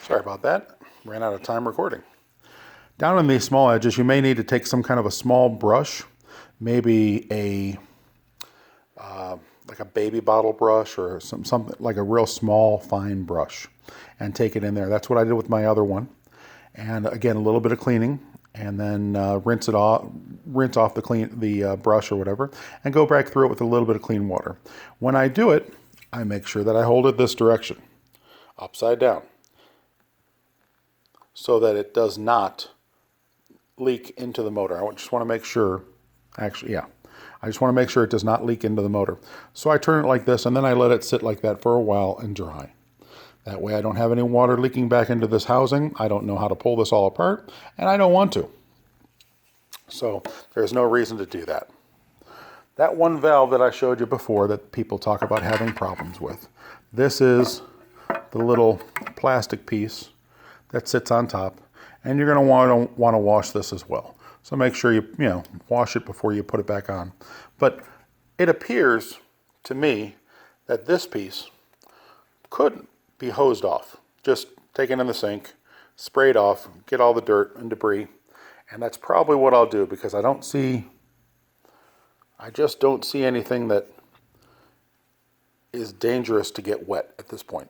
Sorry about that. Ran out of time recording. Down on these small edges, you may need to take some kind of a small brush, maybe like a baby bottle brush or something like a real small, fine brush, and take it in there. That's what I did with my other one. And again, a little bit of cleaning, and then rinse off the brush or whatever, and go back through it with a little bit of clean water. When I do it, I make sure that I hold it this direction, upside down, so that it does not leak into the motor. I just want to make sure, actually, yeah, I just want to make sure it does not leak into the motor. So I turn it like this, and then I let it sit like that for a while and dry. That way I don't have any water leaking back into this housing. I don't know how to pull this all apart, and I don't want to. So there's no reason to do that. That one valve that I showed you before that people talk about having problems with, this is the little plastic piece that sits on top, and you're going to want to wash this as well. So make sure you wash it before you put it back on. But it appears to me that this piece could be hosed off, just taken in the sink, sprayed off, get all the dirt and debris, and that's probably what I'll do, because I just don't see anything that is dangerous to get wet at this point.